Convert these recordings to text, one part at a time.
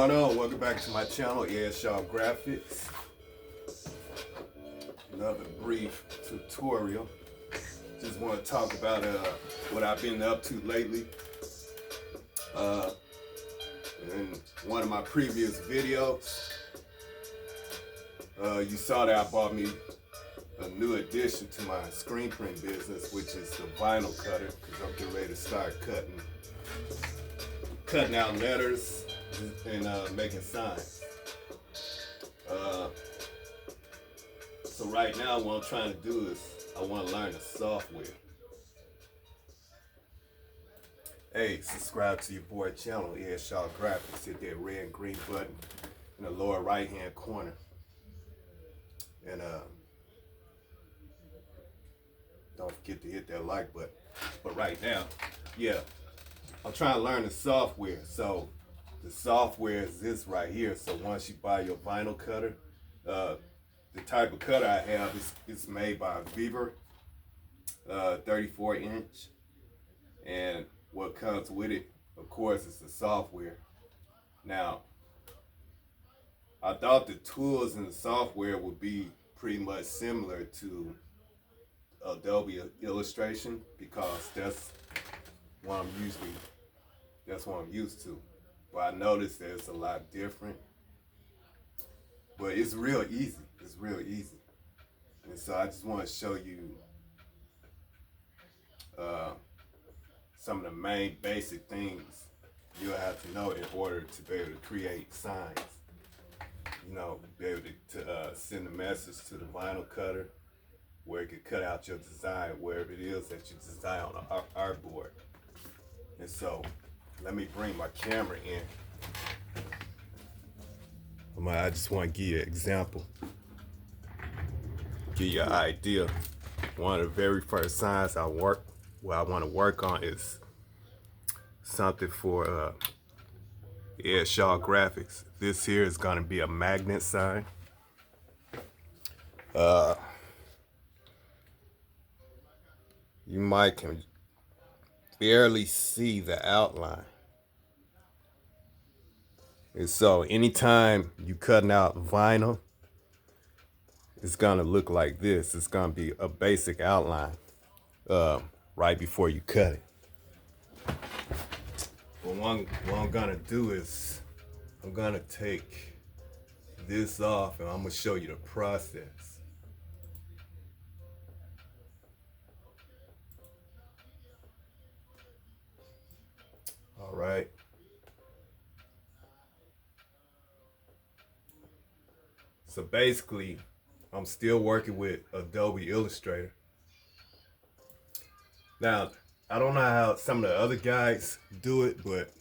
going on? Welcome back to my channel, Shaw Graphics. Another brief tutorial. Just want to talk about what I've been up to lately. In one of my previous videos, you saw that I bought me a new addition to my screen print business, which is the vinyl cutter, because I'm getting ready to start cutting out letters and making signs. So right now what I'm trying to do is I want to learn the software. Hey, subscribe to your boy channel, Shaw Graphics. Hit that red and green button in the lower right hand corner. And don't forget to hit that like button. But right now, yeah, I'm trying to learn the software. So the software is this right here. So once you buy your vinyl cutter, the type of cutter I have is made by Weaver, 34 inch. And what comes with it, of course, is the software. Now, I thought the tools and the software would be pretty much similar to Adobe Illustration, because that's what I'm used to. But I noticed that it's a lot different. But it's real easy. It's real easy. And so I just want to show you some of the main basic things you'll have to know in order to be able to create signs. You know, be able to send a message to the vinyl cutter where it could cut out your design, wherever it is that you design on an artboard. And so, let me bring my camera in. I just want to give you an example, give you an idea. One of the very first signs I want to work on is something for Shaw Graphics. This here is going to be a magnet sign. You might can barely see the outline. And so anytime you cutting out vinyl, it's gonna look like this. It's gonna be a basic outline right before you cut it. But what I'm gonna do is I'm gonna take this off and I'm gonna show you the process. All right. So basically, I'm still working with Adobe Illustrator. Now, I don't know how some of the other guys do it, but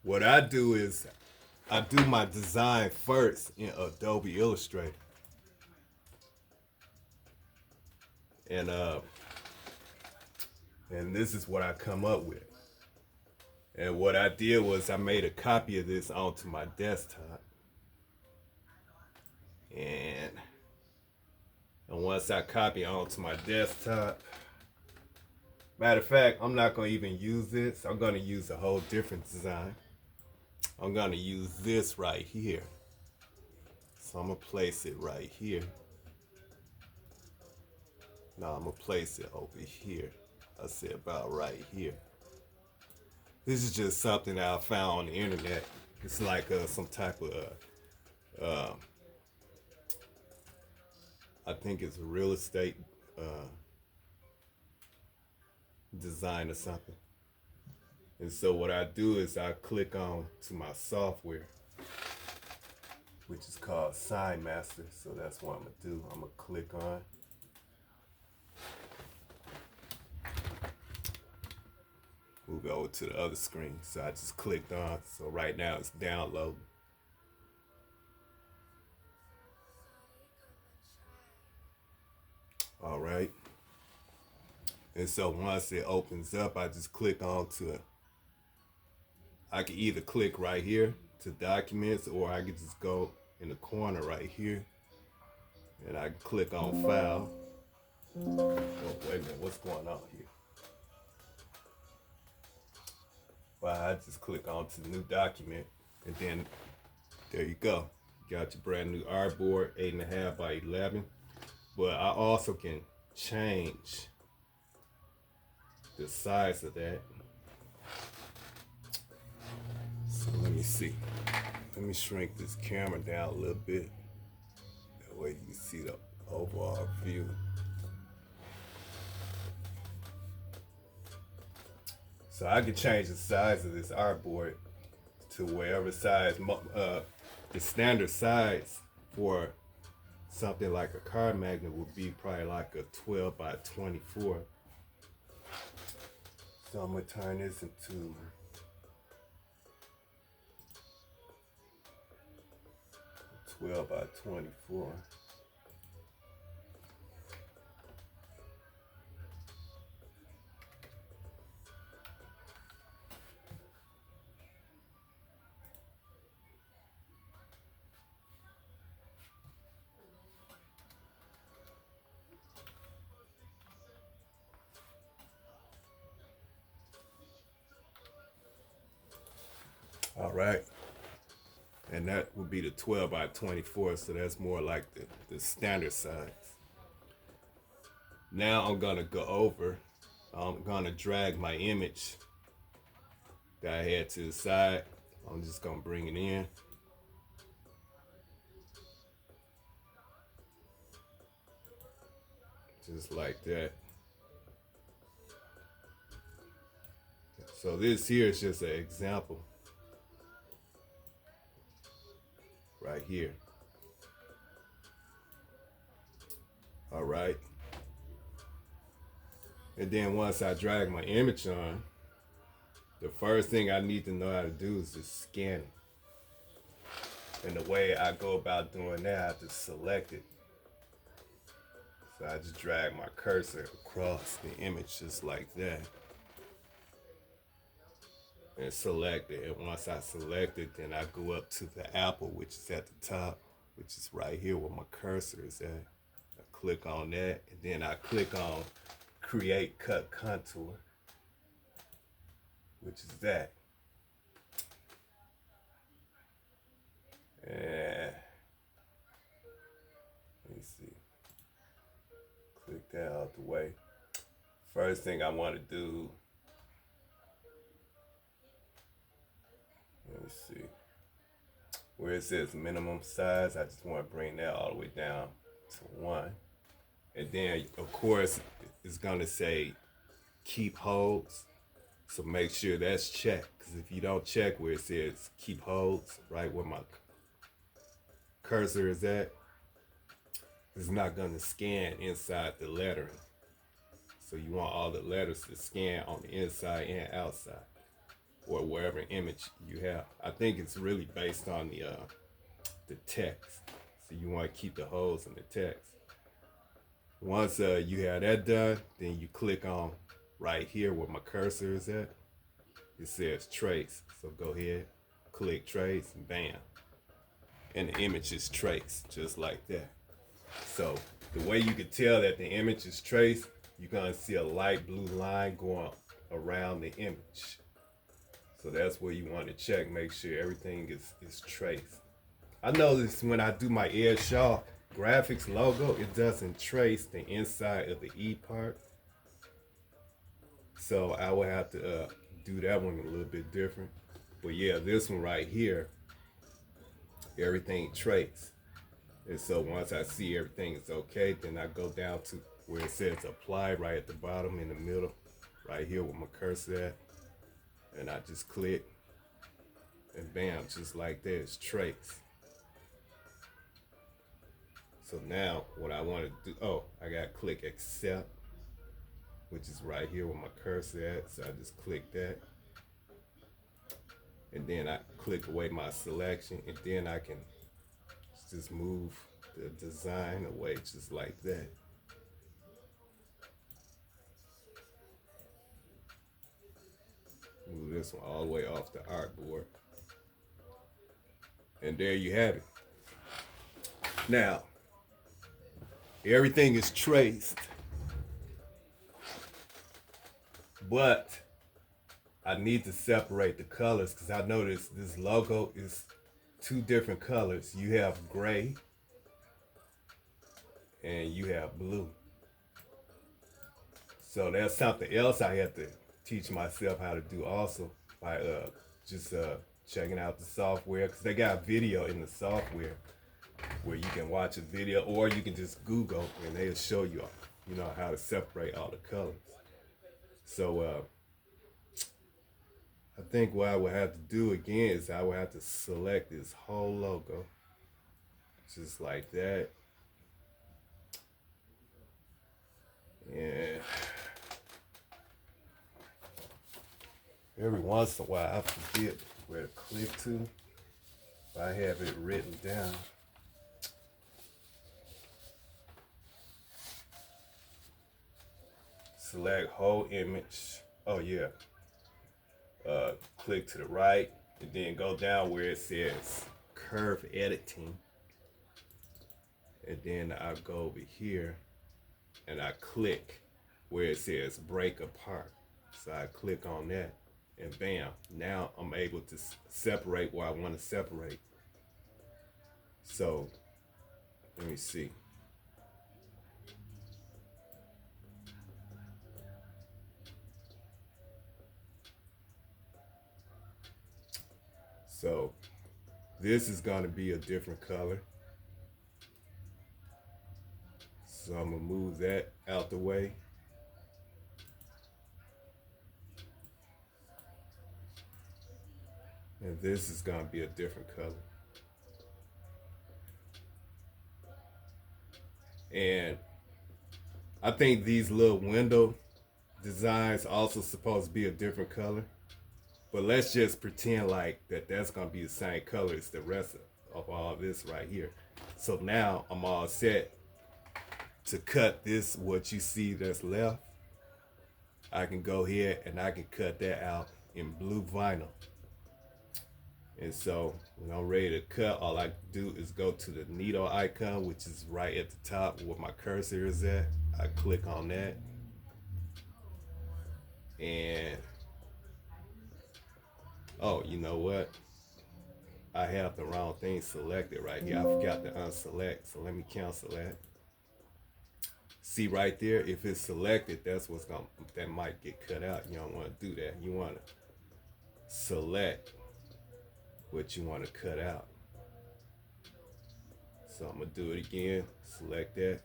what I do is I do my design first in Adobe Illustrator. And this is what I come up with. And what I did was I made a copy of this onto my desktop. And once I copy onto my desktop, matter of fact, I'm not going to even use this. I'm going to use a whole different design. I'm going to use this right here. So I'm going to place it right here. Now I'm going to place it over here. I said about right here. This is just something that I found on the internet. It's like some type of, I think it's a real estate design or something. And so what I do is I click on to my software, which is called Sign Master. So that's what I'm gonna do. I'm gonna click on. Move over to the other screen. So I just clicked on. So right now it's downloading. All right. And so once it opens up, I just click on to it. I can either click right here to documents, or I can just go in the corner right here and I can click on file. Oh, wait a minute, what's going on here? Well, I just click on to new document And then there you go. You got your brand new artboard, 8.5 by 11. But I also can change the size of that. So let me see. Let me shrink this camera down a little bit. That way you can see the overall view. So I can change the size of this artboard to wherever size, the standard size for something like a card magnet would be probably like a 12 by 24. So I'm gonna turn this into a 12 by 24. All right. And that would be the 12 by 24, so that's more like the standard size. Now I'm gonna go over, I'm gonna drag my image that I had to the side. I'm just gonna bring it in. Just like that. So this here is just an example. Right here. All right. And then once I drag my image on, the first thing I need to know how to do is just scan it. And the way I go about doing that, I have to select it. So I just drag my cursor across the image just like that. And select it. And once I select it, then I go up to the apple, which is at the top, which is right here where my cursor is at. I click on that, and then I click on Create Cut Contour, which is that. And let me see. Click that out the way. First thing I want to do, let me see. Where it says minimum size, I just want to bring that all the way down to 1. And then, of course, it's going to say keep holds. So make sure that's checked. Because if you don't check where it says keep holds, right where my cursor is at, it's not going to scan inside the lettering. So you want all the letters to scan on the inside and outside, or wherever image you have. I think it's really based on the text. So you want to keep the holes in the text. Once you have that done, then you click on right here where my cursor is at. It says trace. So go ahead, click trace, and bam. And the image is traced just like that. So the way you can tell that the image is traced, you're gonna see a light blue line going around the image. So that's where you want to check, make sure everything is traced. I notice when I do my Ed Shaw graphics logo, it doesn't trace the inside of the E part. So I will have to do that one a little bit different. But yeah, this one right here, everything traced. And so once I see everything is okay, then I go down to where it says apply right at the bottom in the middle, right here with my cursor at. And I just click, and bam, just like that, it's traced. So now what I want to do, I got to click accept, which is right here where my cursor at. So I just click that. And then I click away my selection, and then I can just move the design away just like that. Move this one all the way off the artboard. And there you have it. Now, everything is traced, but I need to separate the colors because I noticed this logo is two different colors. You have gray and you have blue. So that's something else I have to teach myself how to do also by just checking out the software because they got video in the software where you can watch a video or you can just Google and they'll show you, you know, how to separate all the colors. So I think what I would have to do again is I would have to select this whole logo just like that. And every once in a while I forget where to click to. I have it written down. Select whole image. Oh yeah. Click to the right and then go down where it says curve editing. And then I go over here and I click where it says break apart. So I click on that and bam, now I'm able to separate where I want to separate. So let me see. So this is going to be a different color. So I'm going to move that out the way. And this is going to be a different color. And I think these little window designs also supposed to be a different color. But let's just pretend like that's going to be the same color as the rest of all this right here. So now I'm all set to cut this, what you see that's left. I can go here and I can cut that out in blue vinyl. And so when I'm ready to cut, all I do is go to the needle icon, which is right at the top where my cursor is at. I click on that. And oh, you know what? I have the wrong thing selected right here. I forgot to unselect, so let me cancel that. See right there, if it's selected, that might get cut out. You don't want to do that. You want to select what you want to cut out. So I'm gonna do it again. Select that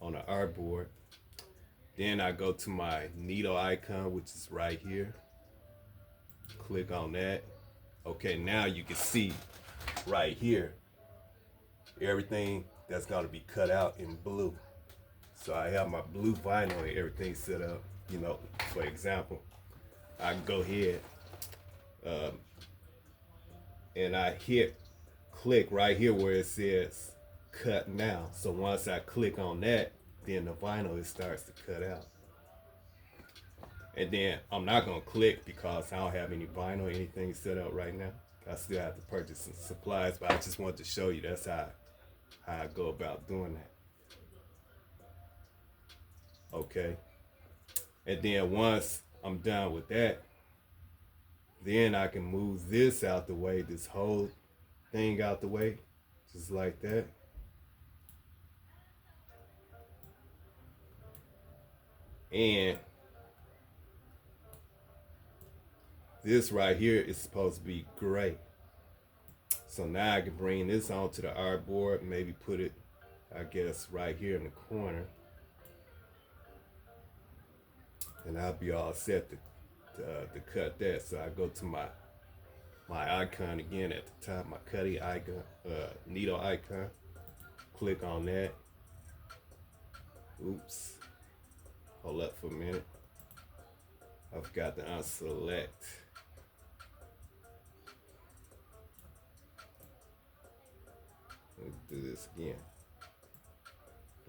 on the artboard. Then I go to my needle icon, which is right here. Click on that. Okay, now you can see right here everything that's gonna be cut out in blue. So I have my blue vinyl and everything set up. You know, for example, I can go ahead and I click right here where it says cut now. So once I click on that, then the vinyl, it starts to cut out. And then I'm not gonna click because I don't have any vinyl or anything set up right now. I still have to purchase some supplies, but I just wanted to show you that's how I go about doing that. Okay. And then once I'm done with that, then I can move this out the way, this whole thing out the way, just like that. And this right here is supposed to be gray. So now I can bring this onto the artboard, maybe put it, I guess, right here in the corner. And I'll be all set to cut that. So I go to my icon again at the top, my cutting icon, needle icon. Click on that. Oops. Hold up for a minute. I forgot to unselect. Let's do this again.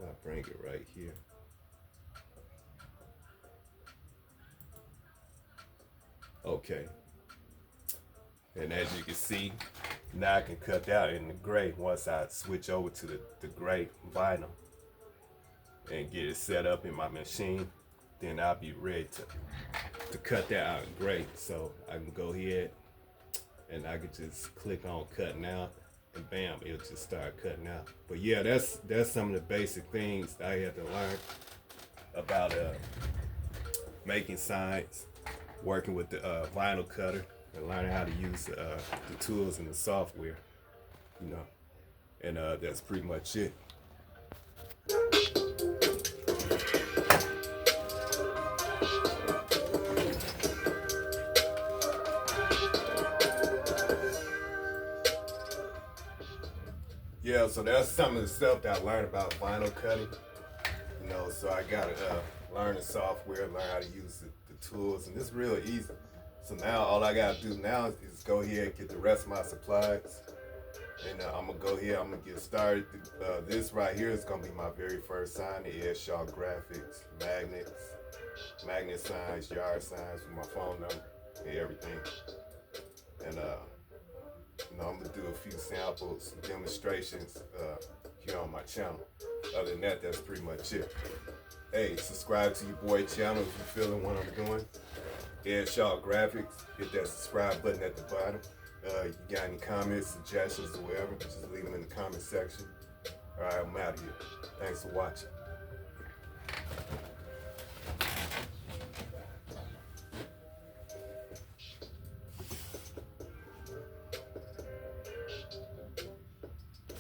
I'll bring it right here. Okay. And as you can see, now I can cut that out in the gray once I switch over to the gray vinyl and get it set up in my machine. Then I'll be ready to to cut that out, great. So I can go ahead and I could just click on cut now, and bam, it'll just start cutting out. But yeah, that's some of the basic things that I had to learn about making signs, working with the vinyl cutter, and learning how to use the tools and the software, you know. And that's pretty much it. Yeah, so that's some of the stuff that I learned about vinyl cutting. You know, so I gotta learn the software, learn how to use the tools, and it's real easy. So now all I gotta do now is go here and get the rest of my supplies. And I'm gonna go here, I'm gonna get started. This right here is gonna be my very first sign, the Ed Shaw Graphics, magnets, magnet signs, yard signs with my phone number and everything. And you know, I'm gonna do a few samples, demonstrations here on my channel. Other than that, that's pretty much it. Hey, subscribe to your boy channel if you're feeling what I'm doing. Ed Shaw Graphics, hit that subscribe button at the bottom. You got any comments, suggestions, or whatever, just leave them in the comment section. All right, I'm out of here. Thanks for watching.